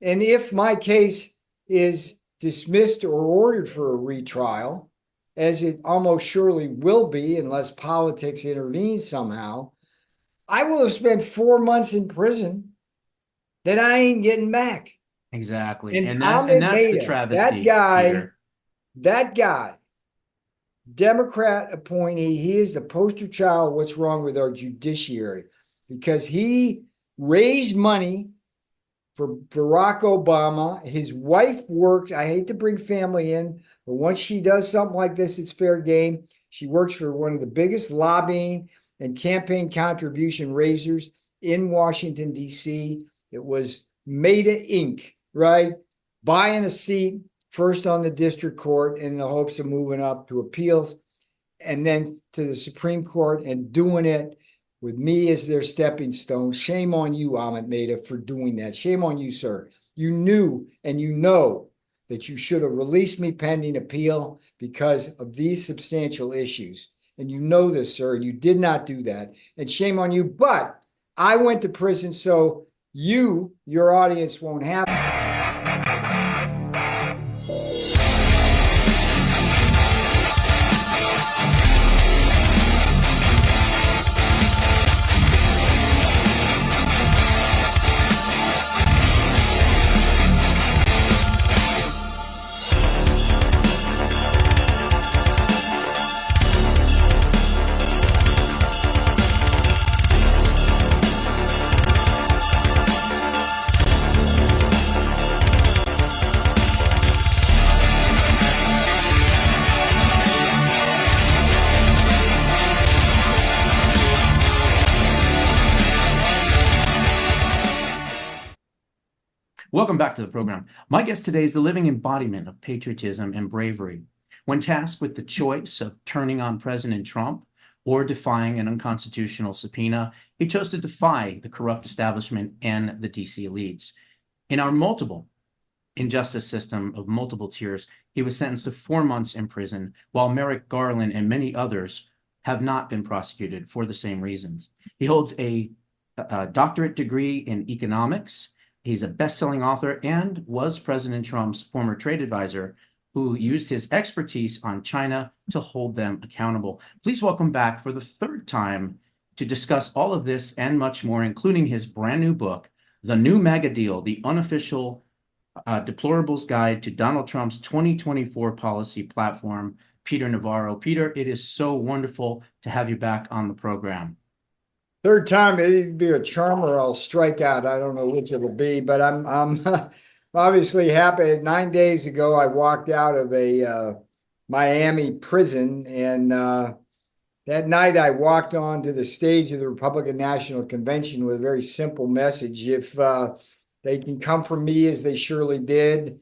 And if my case is dismissed or ordered for a retrial, as it almost surely will be unless politics intervenes somehow, I will have spent 4 months in prison that I ain't getting back. Exactly. And And Ahmed that's the Maida, travesty, Peter. that guy, Democrat appointee, he is the poster child of what's wrong with our judiciary because he raised money for Barack Obama. His wife works. I hate to bring family in, but once she does something like this, it's fair game. She works for one of the biggest lobbying and campaign contribution raisers in Washington, D.C. It was Maida Inc., right? Buying a seat first on the district court in the hopes of moving up to appeals and then to the Supreme Court and doing it with me as their stepping stone. Shame on you, Ahmed Maida, for doing that. Shame on you, sir. You knew and you know that you should have released me pending appeal because of these substantial issues. And you know this, sir. You did not do that. And shame on you. But I went to prison so you, your audience, won't have. Welcome back to the program. My guest today is the living embodiment of patriotism and bravery. When tasked with the choice of turning on President Trump or defying an unconstitutional subpoena, he chose to defy the corrupt establishment and the DC elites. In our multiple injustice system of multiple tiers, he was sentenced to 4 months in prison, while Merrick Garland and many others have not been prosecuted for the same reasons. He holds a doctorate degree in economics. He's a best-selling author and was President Trump's former trade advisor who used his expertise on China to hold them accountable. Please welcome back for the third time to discuss all of this and much more, including his brand new book, The New MAGA Deal, The Unofficial Deplorables Guide to Donald Trump's 2024 Policy Platform, Peter Navarro. Peter, it is so wonderful to have you back on the program. Third time, it'd be a charm or I'll strike out. I don't know which it'll be, but I'm obviously happy. 9 days ago, I walked out of a Miami prison, and that night I walked onto the stage of the Republican National Convention with a very simple message. If they can come for me as they surely did,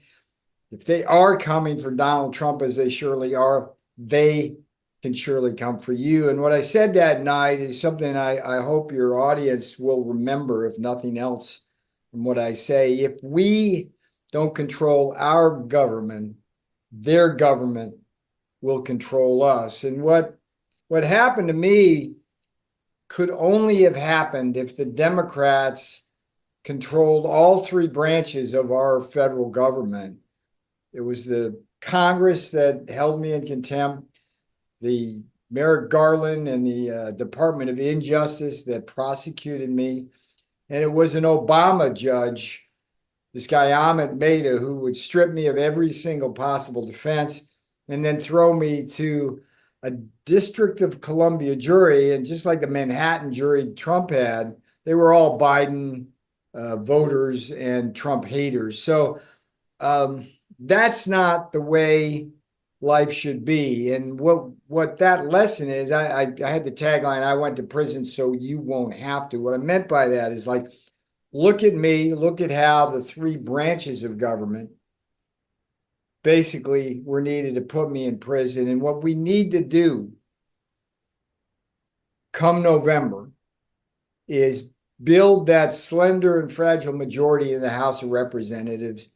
if they are coming for Donald Trump as they surely are, they can surely come for you. And what I said that night is something I hope your audience will remember, if nothing else, from what I say. If we don't control our government, their government will control us. And what happened to me could only have happened if the Democrats controlled all three branches of our federal government. It was the Congress that held me in contempt, the Merrick Garland and the Department of Injustice that prosecuted me. And it was an Obama judge, this guy Ahmed Maida, who would strip me of every single possible defense and then throw me to a District of Columbia jury. And just like the Manhattan jury Trump had, they were all Biden voters and Trump haters. So that's not the way life should be. And what that lesson is, I had the tagline, I went to prison so you won't have to. What I meant by that is, like, look at me, look at how the three branches of government basically were needed to put me in prison. And what we need to do come November is build that slender and fragile majority in the House of Representatives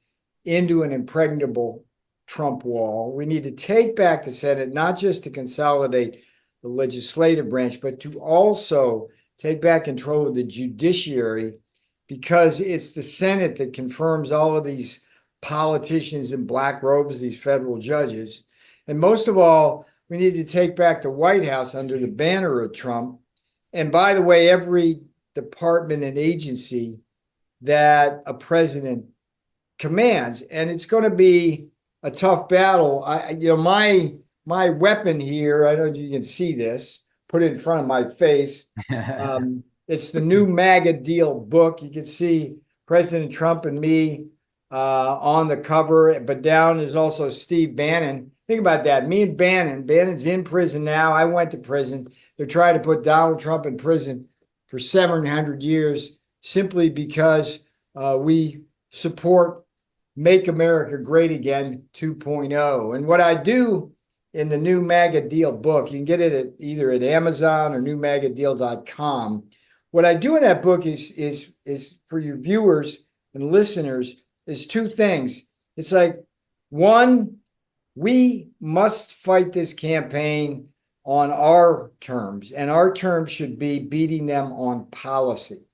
into an impregnable Trump wall. We need to take back the Senate, not just to consolidate the legislative branch, but to also take back control of the judiciary, because it's the Senate that confirms all of these politicians in black robes, these federal judges. And most of all, we need to take back the White House under the banner of Trump. And by the way, every department and agency that a president commands. And it's going to be a tough battle. My weapon here, I don't know if you can see this, put it in front of my face. It's the new MAGA Deal book. You can see President Trump and me on the cover, but down is also Steve Bannon. Think about that. Me and Bannon. Bannon's in prison now. I went to prison. They're trying to put Donald Trump in prison for 700 years simply because we support Make America Great Again 2.0. And what I do in the new MAGA Deal book, you can get it either at Amazon or newmagadeal.com. What I do in that book is for your viewers and listeners is two things. It's like, one, we must fight this campaign on our terms, and our terms should be beating them on policy.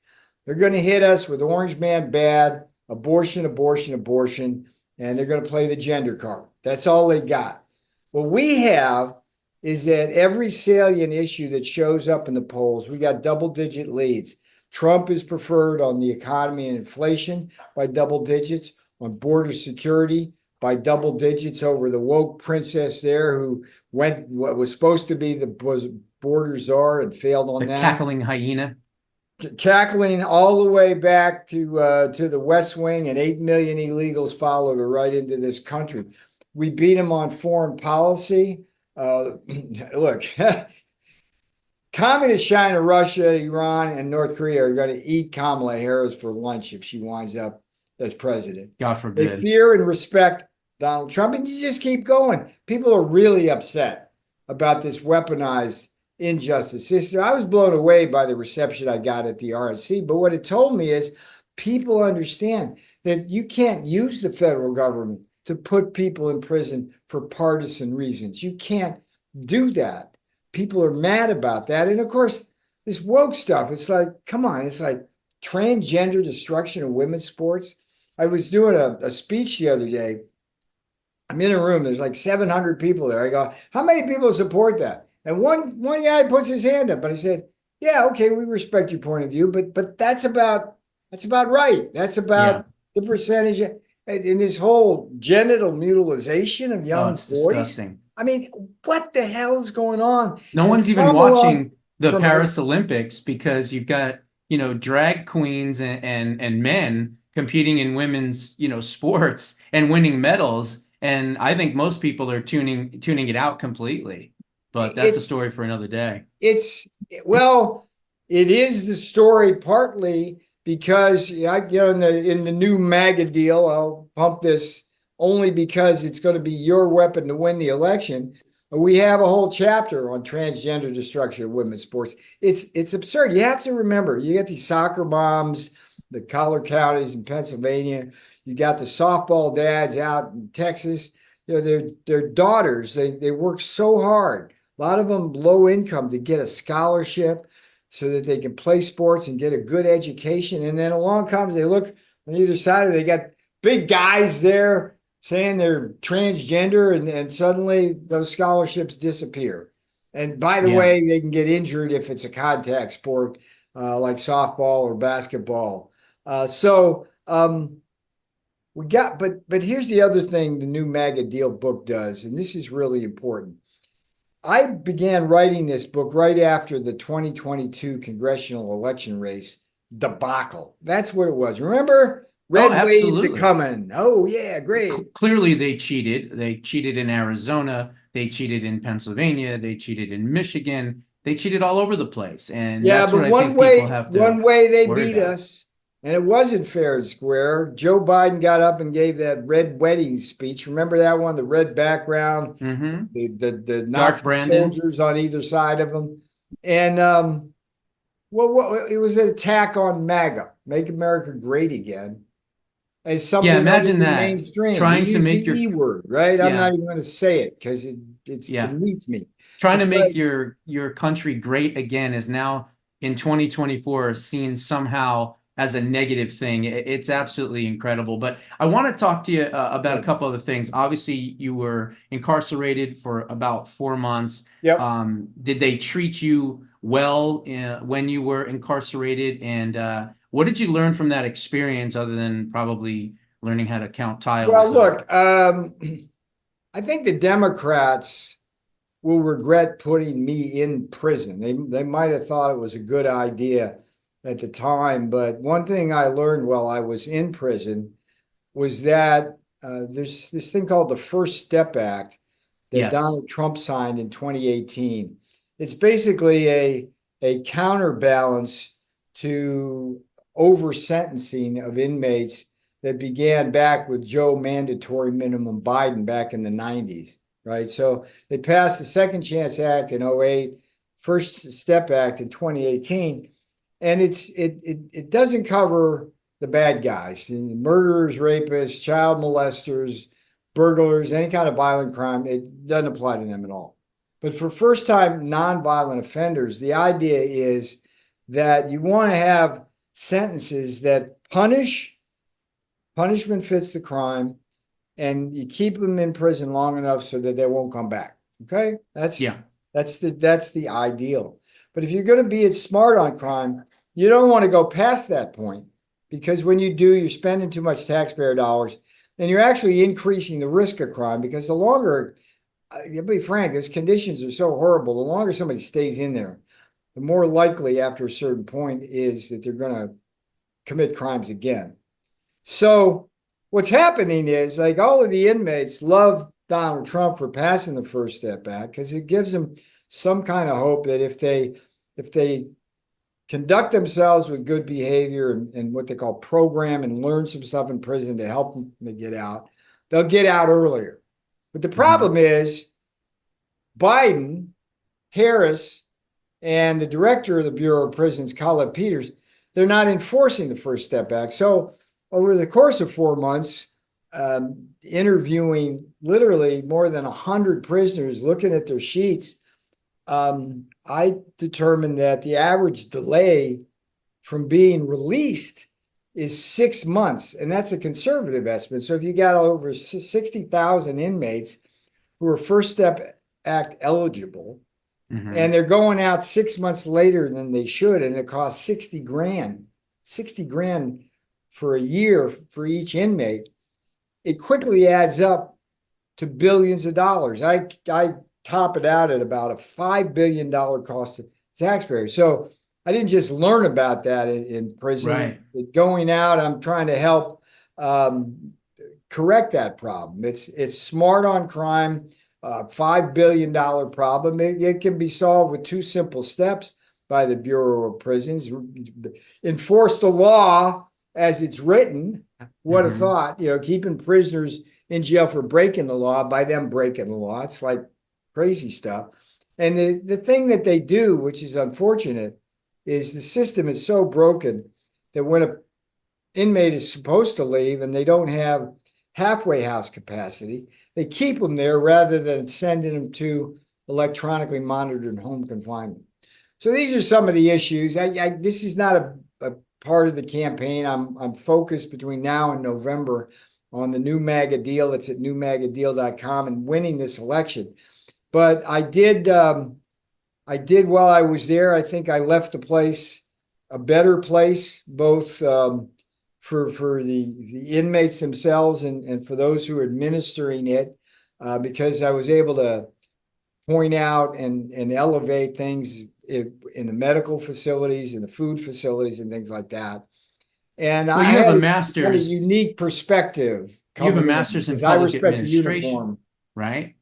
They're going to hit us with orange man bad, abortion, abortion, abortion, and they're going to play the gender card. That's all they got. What we have is that every salient issue that shows up in the polls, we got double-digit leads. Trump is preferred on the economy and inflation by double digits, on border security by double digits over the woke princess there who went what was supposed to be the border czar and failed on The that. cackling hyena. Cackling all the way back to the West Wing, and 8 million illegals followed her right into this country. We beat them on foreign policy. Look, Communist China, Russia, Iran, and North Korea are going to eat Kamala Harris for lunch if she winds up as president. God forbid. They fear and respect Donald Trump, and you just keep going. People are really upset about this weaponized injustice. I was blown away by the reception I got at the RNC, but what it told me is people understand that you can't use the federal government to put people in prison for partisan reasons. You can't do that. People are mad about that. And of course, this woke stuff, it's like, come on, it's like transgender destruction of women's sports. I was doing a speech the other day. I'm in a room, there's like 700 people there. I go, how many people support that? And one guy puts his hand up, but I said, yeah, okay, we respect your point of view, but that's about right. That's about the percentage. In this whole genital mutilization of young boys. Disgusting. I mean, what the hell is going on? No one's even watching the Paris Olympics because you've got, drag queens and men competing in women's, sports and winning medals. And I think most people are tuning it out completely. But that's a story for another day. It is the story partly because in the new MAGA deal, I'll pump this only because it's going to be your weapon to win the election. We have a whole chapter on transgender destruction of women's sports. It's absurd. You have to remember, you got these soccer moms, the collar counties in Pennsylvania. You got the softball dads out in Texas. Their daughters, they work so hard. A lot of them low income to get a scholarship so that they can play sports and get a good education. And then along comes, they look on either side, they got big guys there saying they're transgender, and suddenly those scholarships disappear. And by the way, they can get injured if it's a contact sport like softball or basketball. But here's the other thing the new MAGA Deal book does, and this is really important. I began writing this book right after the 2022 congressional election race debacle. That's what it was. Remember? Red waves are coming. Oh, yeah, great. Clearly, they cheated. They cheated in Arizona. They cheated in Pennsylvania. They cheated in Michigan. They cheated all over the place. And that's what I think people have to one way they beat us, and it wasn't fair and square. Joe Biden got up and gave that red wedding speech. Remember that one? The red background, the Nazi soldiers on either side of them. And it was an attack on MAGA, Make America Great Again. As something imagine that mainstream. Trying to make your E word, right? I'm not even going to say it because it's beneath me. Trying to make your country great again is now in 2024 seen somehow as a negative thing. It's absolutely incredible. But I want to talk to you about a couple other things. Obviously, you were incarcerated for about 4 months. Yep. Did they treat you well when you were incarcerated? And what did you learn from that experience other than probably learning how to count Well, tiles? look, I think the Democrats will regret putting me in prison. They might have thought it was a good idea at the time, but one thing I learned while I was in prison was that there's this thing called the First Step Act that Yes. Donald Trump signed in 2018. It's basically a counterbalance to over sentencing of inmates that began back with Joe mandatory minimum Biden back in the 90s, right? So they passed the Second Chance Act in 08, First Step Act in 2018, and it doesn't cover the bad guys, murderers, rapists, child molesters, burglars, any kind of violent crime. It doesn't apply to them at all. But for first-time nonviolent offenders, the idea is that you want to have sentences that punishment fits the crime, and you keep them in prison long enough so that they won't come back. Okay, that's the ideal. But if you're going to be smart on crime, you don't want to go past that point, because when you do, you're spending too much taxpayer dollars, and you're actually increasing the risk of crime. Because the longer, I'll be frank, those conditions are so horrible, the longer somebody stays in there, the more likely after a certain point is that they're going to commit crimes again. So what's happening is, like, all of the inmates love Donald Trump for passing the First Step Act, because it gives them some kind of hope that if they conduct themselves with good behavior and what they call program and learn some stuff in prison to help them to get out, they'll get out earlier. But the problem is Biden, Harris, and the director of the Bureau of Prisons, Colin Peters, they're not enforcing the First Step Act. So over the course of 4 months, interviewing literally more than 100 prisoners, looking at their sheets, I determined that the average delay from being released is 6 months, and that's a conservative estimate. So if you got over 60,000 inmates who are First Step Act eligible, and they're going out 6 months later than they should, and it costs 60 grand for a year for each inmate, it quickly adds up to billions of dollars. I top it out at about a $5 billion cost to taxpayers. So I didn't just learn about that in prison. Right. Going out, I'm trying to help correct that problem. It's smart on crime, $5 billion problem. It can be solved with 2 simple steps by the Bureau of Prisons. Enforce the law as it's written. What a thought, keeping prisoners in jail for breaking the law by them breaking the law. It's like crazy stuff. And the thing that they do, which is unfortunate, is the system is so broken that when an inmate is supposed to leave and they don't have halfway house capacity, they keep them there rather than sending them to electronically monitored home confinement. So these are some of the issues. This is not a part of the campaign. I'm focused between now and November on the new MAGA deal. It's at newmagadeal.com, and winning this election. But I did while I was there. I think I left the place a better place, both for the inmates themselves and for those who are administering it, because I was able to point out and elevate things in the medical facilities and the food facilities and things like that. And well, I you have had a master's. a unique perspective. You have a master's in because I public respect the administration, uniform. right?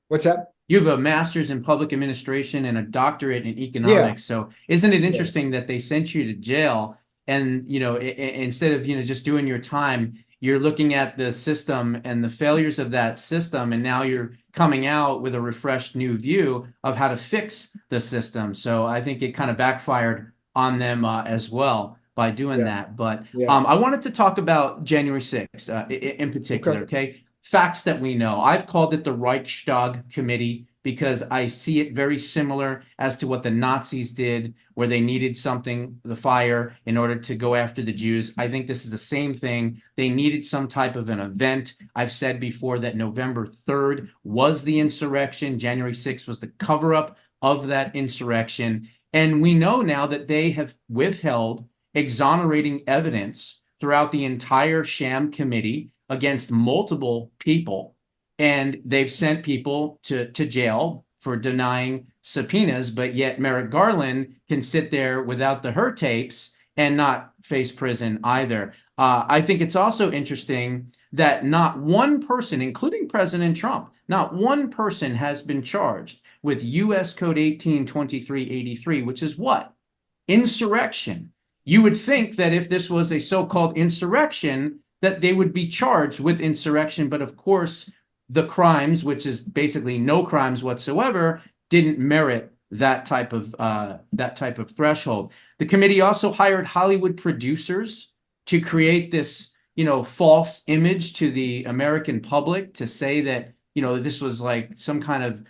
What's that? You have a master's in public administration and a doctorate in economics. Yeah. So isn't it interesting that they sent you to jail and, instead of, just doing your time, you're looking at the system and the failures of that system, and now you're coming out with a refreshed new view of how to fix the system. So I think it kind of backfired on them as well by doing that. But I wanted to talk about January 6th in particular, okay? Facts that we know. I've called it the Reichstag Committee because I see it very similar as to what the Nazis did, where they needed something, the fire, in order to go after the Jews. I think this is the same thing. They needed some type of an event. I've said before that November 3rd was the insurrection. January 6th was the cover-up of that insurrection. And we know now that they have withheld exonerating evidence throughout the entire sham committee against multiple people. And they've sent people to jail for denying subpoenas, but yet Merrick Garland can sit there without the her tapes and not face prison either. I think it's also interesting that not one person, including President Trump, not one person has been charged with U.S. Code 182383, which is what? Insurrection. You would think that if this was a so-called insurrection, that they would be charged with insurrection, but of course, the crimes, which is basically no crimes whatsoever, didn't merit that type of threshold. The committee also hired Hollywood producers to create this, false image to the American public, to say that, this was like some kind of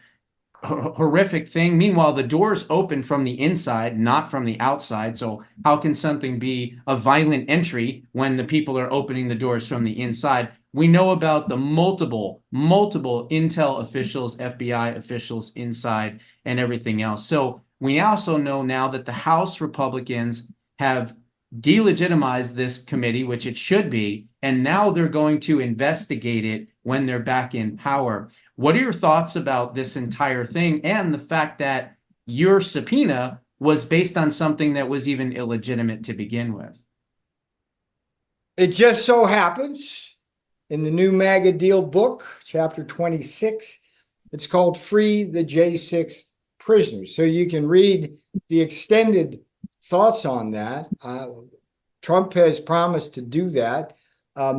horrific thing. Meanwhile, the doors open from the inside, not from the outside. So how can something be a violent entry when the people are opening the doors from the inside? We know about the multiple intel officials, FBI officials inside, and everything else. So we also know now that the House Republicans have delegitimized this committee, which it should be, and now they're going to investigate it when they're back in power. What are your thoughts about this entire thing and the fact that your subpoena was based on something that was even illegitimate to begin with? It just so happens in the new MAGA Deal book, chapter 26, it's called Free the J6 Prisoners. So you can read the extended thoughts on that. Trump has promised to do that.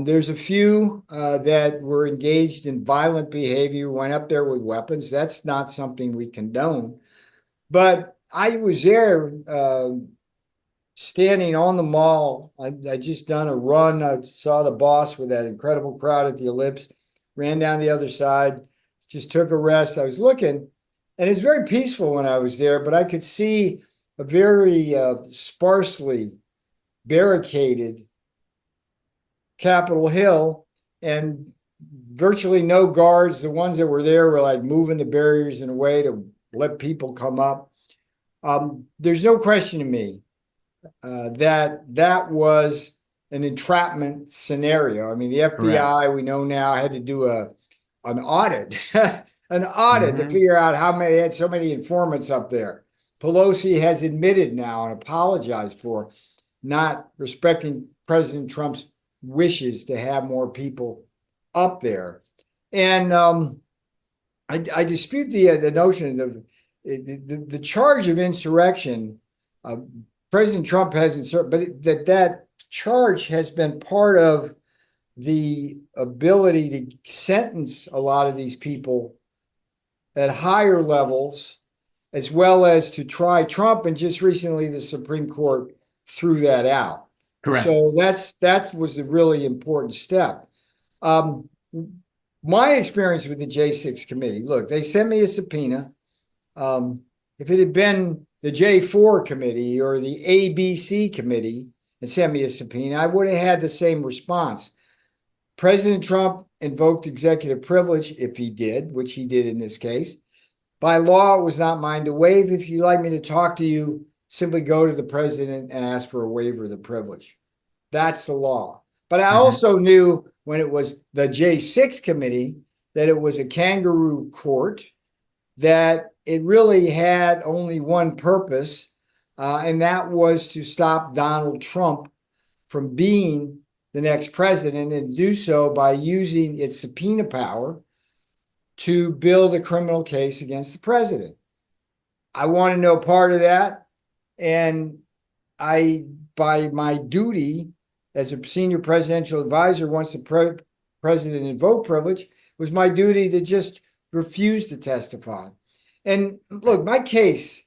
There's a few that were engaged in violent behavior, went up there with weapons. That's not something we condone. But I was there standing on the mall. I just done a run. I saw the boss with that incredible crowd at the Ellipse, ran down the other side, just took a rest. I was looking, and it was very peaceful when I was there, but I could see a very sparsely barricaded Capitol Hill and virtually no guards. The ones that were there were like moving the barriers in a way to let people come up. There's no question to me that was an entrapment scenario. I mean, the FBI, we know now, had to do an audit, to figure out how many, had so many informants up there. Pelosi has admitted now and apologized for not respecting President Trump's wishes to have more people up there. And I dispute the notion of the charge of insurrection. President Trump hasn't, but that charge has been part of the ability to sentence a lot of these people at higher levels, as well as to try Trump. And just recently, the Supreme Court threw that out. Correct. So that was a really important step. My experience with the J6 committee, look, they sent me a subpoena. If it had been the J4 committee or the ABC committee and sent me a subpoena, I would have had the same response. President Trump invoked executive privilege, if he did, which he did in this case. By law, it was not mine to waive. If you'd like me to talk to you, simply go to the president and ask for a waiver of the privilege. That's the law. But I also knew when it was the J6 committee that it was a kangaroo court, that it really had only one purpose, and that was to stop Donald Trump from being the next president, and do so by using its subpoena power to build a criminal case against the president. I want to know part of that, and by my duty as a senior presidential advisor, once the president invoked privilege, it was my duty to just refuse to testify. And look, my case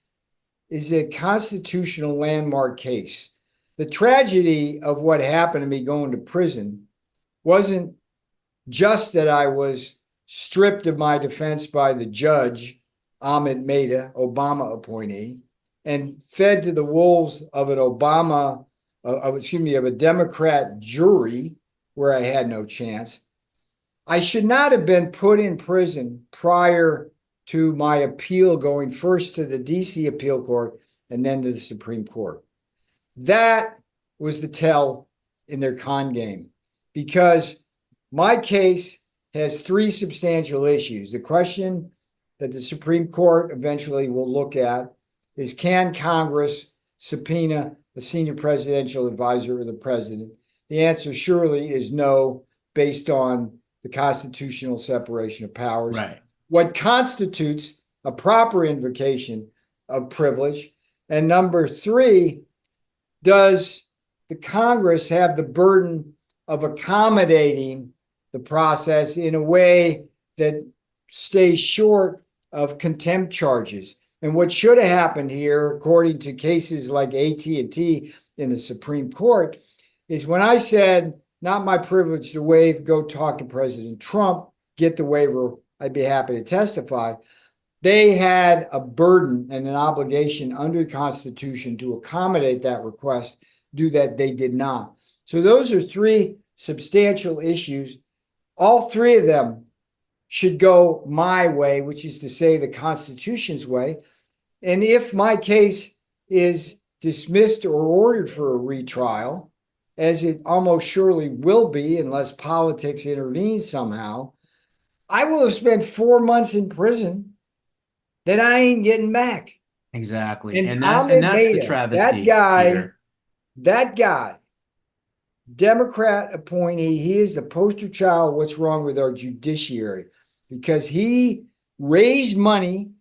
is a constitutional landmark case. The tragedy of what happened to me going to prison wasn't just that I was stripped of my defense by the judge Ahmed Maida, Obama appointee, and fed to the wolves of an of a Democrat jury where I had no chance. I should not have been put in prison prior to my appeal going first to the DC appeal court and then to the Supreme Court. That was the tell in their con game, because my case has three substantial issues. The question that the Supreme Court eventually will look at is, can Congress subpoena a senior presidential advisor or the president? The answer surely is no, based on the constitutional separation of powers. Right. What constitutes a proper invocation of privilege? And number three, does the Congress have the burden of accommodating the process in a way that stays short of contempt charges? And what should have happened here, according to cases like AT&T in the Supreme Court, is when I said, not my privilege to waive, go talk to President Trump, get the waiver, I'd be happy to testify. They had a burden and an obligation under the Constitution to accommodate that request. Do that, they did not. So those are three substantial issues. All three of them should go my way, which is to say the Constitution's way. And if my case is dismissed or ordered for a retrial, as it almost surely will be unless politics intervenes somehow, I will have spent 4 months in prison that I ain't getting back. Exactly. And that's Maida, the travesty, that guy, Democrat appointee, he is the poster child of what's wrong with our judiciary, because he raised money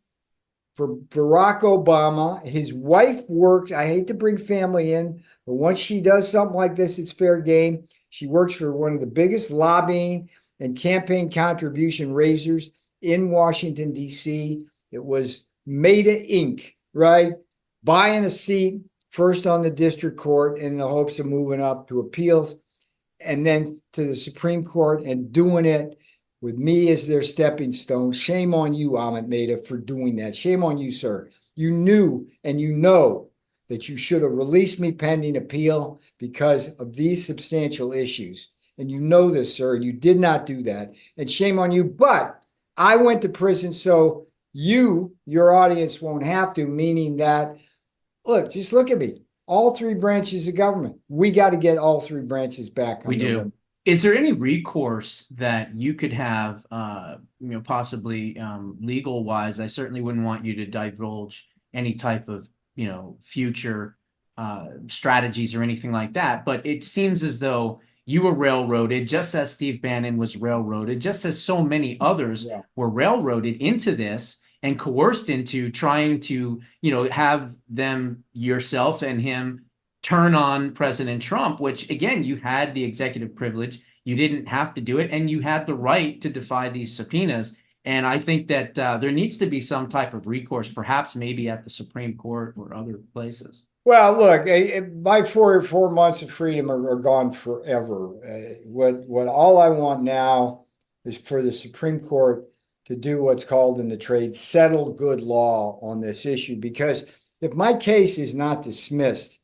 for Barack Obama. His wife works. I hate to bring family in, but once she does something like this, it's fair game. She works for one of the biggest lobbying and campaign contribution raisers in Washington, D.C. It was Maida Inc., right? Buying a seat first on the district court in the hopes of moving up to appeals and then to the Supreme Court, and doing it with me as their stepping stone. Shame on you, Ahmed Maida, for doing that. Shame on you, sir. You knew and you know that you should have released me pending appeal because of these substantial issues. And you know this, sir. You did not do that. And shame on you. But I went to prison so your audience won't have to, meaning that, look, just look at me. All three branches of government. We got to get all three branches back. We do. Is there any recourse that you could have, possibly legal wise? I certainly wouldn't want you to divulge any type of, future strategies or anything like that. But it seems as though you were railroaded, just as Steve Bannon was railroaded, just as so many others were railroaded into this and coerced into trying to, have them, yourself and him, turn on President Trump, which, again, you had the executive privilege. You didn't have to do it, and you had the right to defy these subpoenas. And I think that there needs to be some type of recourse, perhaps maybe at the Supreme Court or other places. Well, look, my 4 months of freedom are gone forever. What all I want now is for the Supreme Court to do what's called in the trade, settle good law on this issue. Because if my case is not dismissed,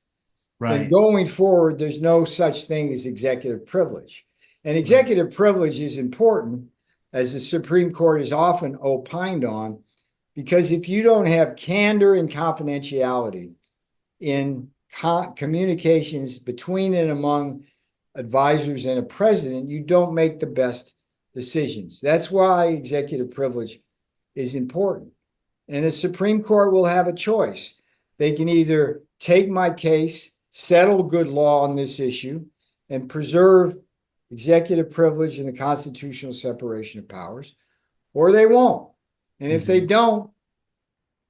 then going forward, there's no such thing as executive privilege. And executive privilege is important, as the Supreme Court is often opined on, because if you don't have candor and confidentiality in communications between and among advisors and a president, you don't make the best decisions. That's why executive privilege is important. And the Supreme Court will have a choice. They can either take my case, settle good law on this issue, and preserve executive privilege and the constitutional separation of powers, or they won't. And if they don't,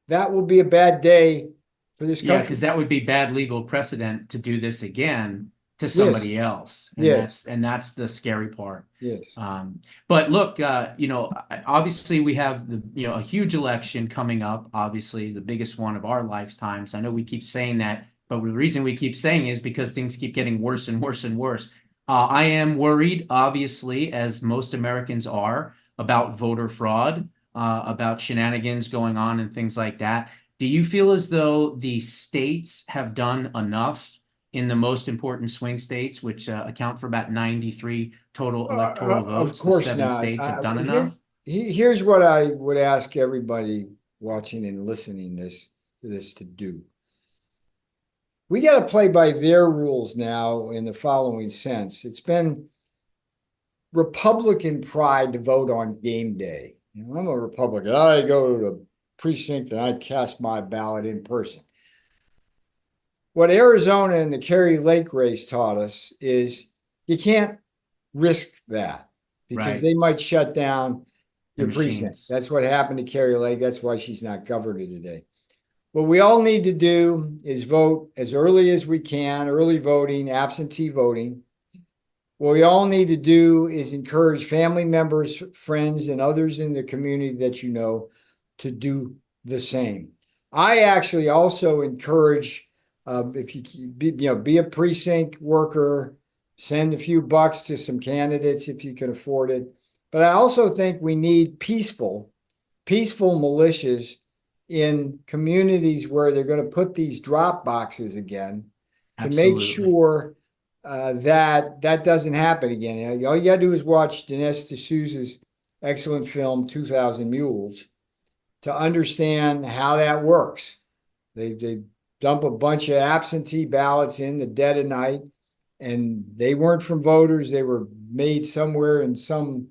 that will be a bad day for this country. Yeah, because that would be bad legal precedent to do this again to somebody else. And that's the scary part. Yes. But look, obviously we have a huge election coming up, obviously the biggest one of our lifetimes. I know we keep saying that, but the reason we keep saying is because things keep getting worse and worse and worse. I am worried, obviously, as most Americans are, about voter fraud. about shenanigans going on and things like that. Do you feel as though the states have done enough in the most important swing states, which account for about 93 total electoral Of votes? The course 7 states have not. done enough? Here's what I would ask everybody watching and listening to this to do. We got to play by their rules now in the following sense. It's been Republican pride to vote on game day. I'm a Republican. I go to the precinct and I cast my ballot in person. What Arizona and the Kerry Lake race taught us is you can't risk that because they might shut down your precinct. That's what happened to Kerry Lake. That's why she's not governor today. What we all need to do is vote as early as we can, early voting, absentee voting. What we all need to do is encourage family members, friends, and others in the community that you know to do the same. I actually also encourage if you be a precinct worker, send a few bucks to some candidates if you can afford it. But I also think we need peaceful militias in communities where they're going to put these drop boxes again to make sure that doesn't happen again. All you got to do is watch Dinesh D'Souza's excellent film 2000 Mules to understand how that works. They dump a bunch of absentee ballots in the dead of night, and they weren't from voters. They were made somewhere in some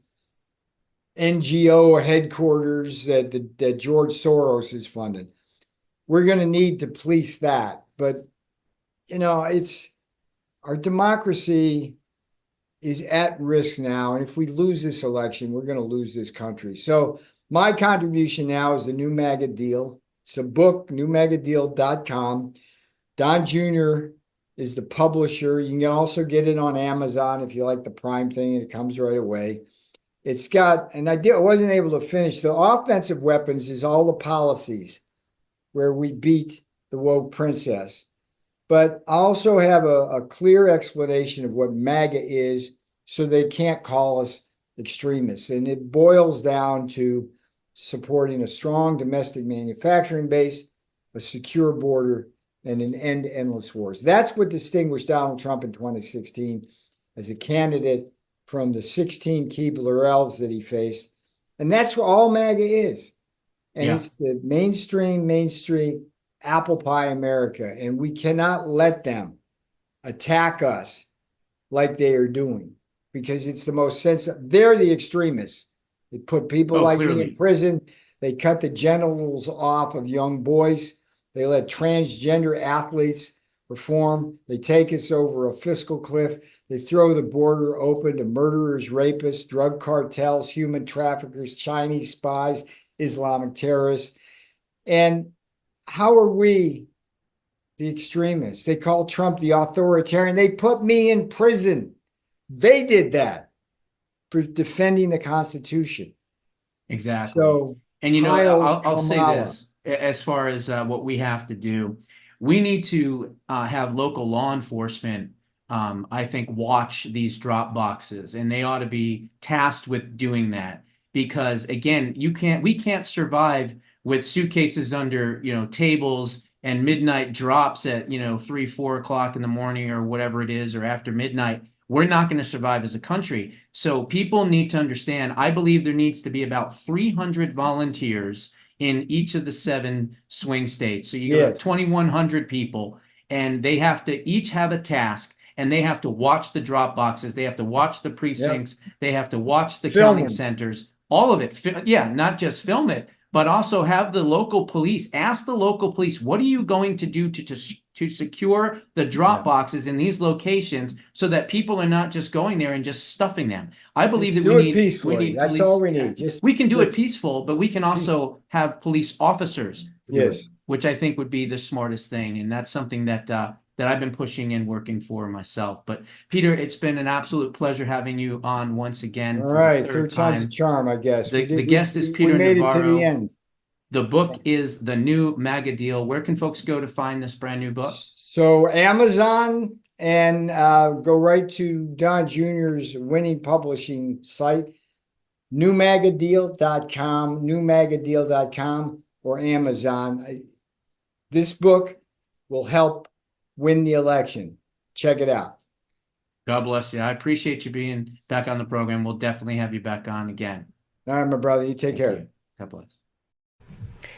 NGO headquarters that George Soros is funded. We're going to need to police that. But, it's our democracy is at risk now. And if we lose this election, we're going to lose this country. So my contribution now is the new MAGA Deal. It's a book, newmagadeal.com. Don Jr. is the publisher. You can also get it on Amazon if you like the Prime thing, and it comes right away. It's got, and I wasn't able to finish, the offensive weapons is all the policies where we beat the woke princess. But I also have a clear explanation of what MAGA is so they can't call us extremists. And it boils down to supporting a strong domestic manufacturing base, a secure border, and an end to endless wars. That's what distinguished Donald Trump in 2016 as a candidate from the 16 Keebler elves that he faced. And that's what all MAGA is. And it's the mainstream apple pie America. And we cannot let them attack us like they are doing, because it's the most sensitive. They're the extremists. They put people like me in prison. They cut the genitals off of young boys. They let transgender athletes perform. They take us over a fiscal cliff. They throw the border open to murderers, rapists, drug cartels, human traffickers, Chinese spies, Islamic terrorists. And how are we the extremists? They call Trump the authoritarian. They put me in prison. They did that for defending the Constitution. Exactly. So, and I'll say this as far as what we have to do. We need to have local law enforcement, I think, watch these drop boxes, and they ought to be tasked with doing that. Because again, we can't survive with suitcases under, tables and midnight drops at, 3, 4 o'clock in the morning or whatever it is, or after midnight. We're not going to survive as a country. So people need to understand, I believe there needs to be about 300 volunteers in each of the 7 swing states. So you got 2,100 people, and they have to each have a task, and they have to watch the drop boxes. They have to watch the precincts. They have to watch the counting centers, all of it. Not just film it, but also have the local police, ask the local police, what are you going to do to secure the drop boxes in these locations so that people are not just going there and just stuffing them? I believe that we need peacefully. That's all we need. We can do it peaceful, but we can also have police officers do it, which I think would be the smartest thing. And that's something that I've been pushing and working for myself. But Peter, it's been an absolute pleasure having you on once again. All right, third time's a charm, I guess. The guest is Peter Navarro. We made Navarro. it to the end. The book is The New MAGA Deal. Where can folks go to find this brand new book? So Amazon, and go right to Don Jr.'s winning publishing site, newmagadeal.com, or Amazon. This book will help win the election. Check it out. God bless you. I appreciate you being back on the program. We'll definitely have you back on again. All right, my brother. You take care. You. God bless.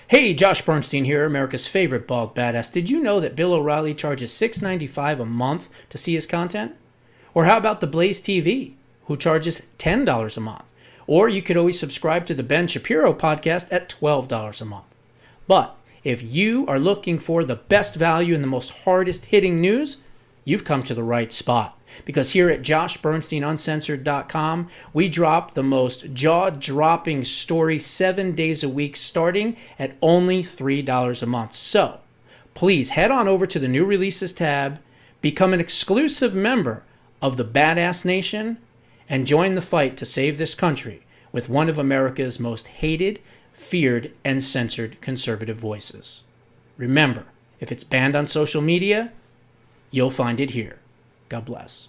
Hey, Josh Bernstein here, America's favorite bald badass. Did you know that Bill O'Reilly charges $6.95 a month to see his content? Or how about the Blaze TV, who charges $10 a month? Or you could always subscribe to the Ben Shapiro podcast at $12 a month. But if you are looking for the best value and the most hardest hitting news, you've come to the right spot. Because here at JoshBernsteinUncensored.com, we drop the most jaw-dropping stories 7 days a week, starting at only $3 a month. So please head on over to the new releases tab, become an exclusive member of the Badass Nation, and join the fight to save this country with one of America's most hated, feared, and censored conservative voices. Remember, if it's banned on social media, you'll find it here. God bless.